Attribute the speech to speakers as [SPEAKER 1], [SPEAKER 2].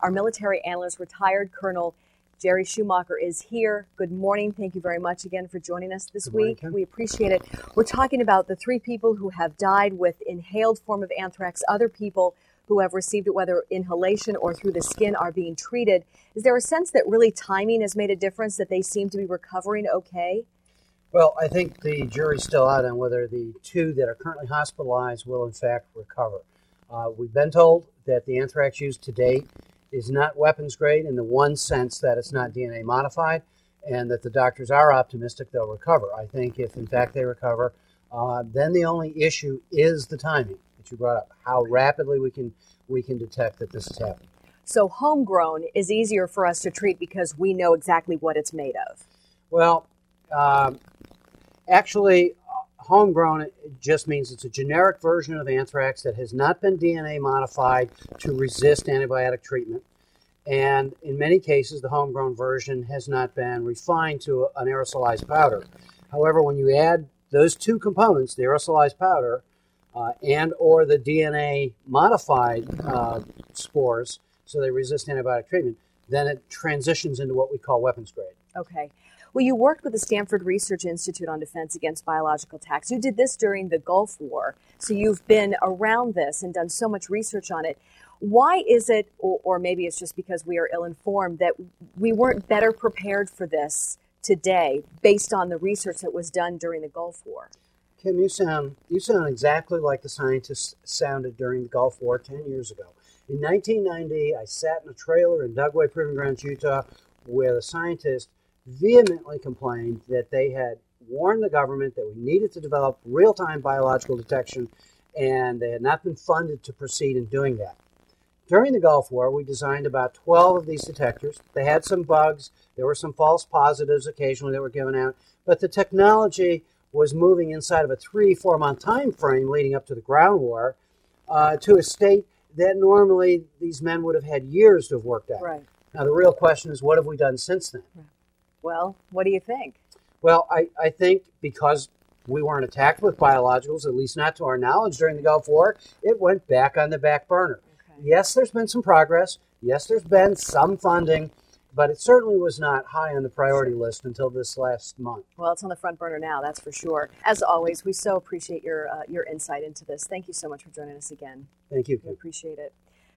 [SPEAKER 1] Our military analyst, retired Colonel Jerry Schumacher, is here. Good morning. Thank you very much again for joining us this week. We appreciate it. We're talking about the 3 people who have died with inhaled form of anthrax. Other people who have received it, whether inhalation or through the skin, are being treated. Is there a sense that really timing has made a difference, that they seem to be recovering okay?
[SPEAKER 2] Well, I think the jury's still out on whether the 2 that are currently hospitalized will in fact recover. We've been told that the anthrax used to date is not weapons grade in the one sense that it's not DNA modified, and that the doctors are optimistic they'll recover. I think if in fact they recover, then the only issue is the timing that you brought up, how rapidly we can detect that this is happening.
[SPEAKER 1] So homegrown is easier for us to treat because we know exactly what it's made of.
[SPEAKER 2] Well, actually, homegrown just means it's a generic version of anthrax that has not been DNA modified to resist antibiotic treatment. And in many cases, the homegrown version has not been refined to an aerosolized powder. However, when you add those 2 components, the aerosolized powder and or the DNA modified spores, so they resist antibiotic treatment, then it transitions into what we call weapons grade.
[SPEAKER 1] Okay. Well, you worked with the Stanford Research Institute on Defense Against Biological Attacks. You did this during the Gulf War, so you've been around this and done so much research on it. Why is it, or maybe it's just because we are ill-informed, that we weren't better prepared for this today based on the research that was done during the Gulf War?
[SPEAKER 2] Kim, you sound exactly like the scientists sounded during the Gulf War 10 years ago. In 1990, I sat in a trailer in Dugway Proving Grounds, Utah, where the scientists vehemently complained that they had warned the government that we needed to develop real-time biological detection, and they had not been funded to proceed in doing that. During the Gulf War, we designed about 12 of these detectors. They had some bugs. There were some false positives occasionally that were given out, but the technology was moving inside of a 3-4 month time frame leading up to the ground war to a state that normally these men would have had years to have worked out.
[SPEAKER 1] Right.
[SPEAKER 2] Now, the real question is, what have we done since then?
[SPEAKER 1] Right. Well, what do you think?
[SPEAKER 2] Well, I think because we weren't attacked with biologicals, at least not to our knowledge during the Gulf War, it went back on the back burner. Okay. Yes, there's been some progress. Yes, there's been some funding, but it certainly was not high on the priority list until this last month.
[SPEAKER 1] Well, it's on the front burner now, that's for sure. As always, we so appreciate your insight into this. Thank you so much for joining us again.
[SPEAKER 2] Thank you.
[SPEAKER 1] We appreciate it.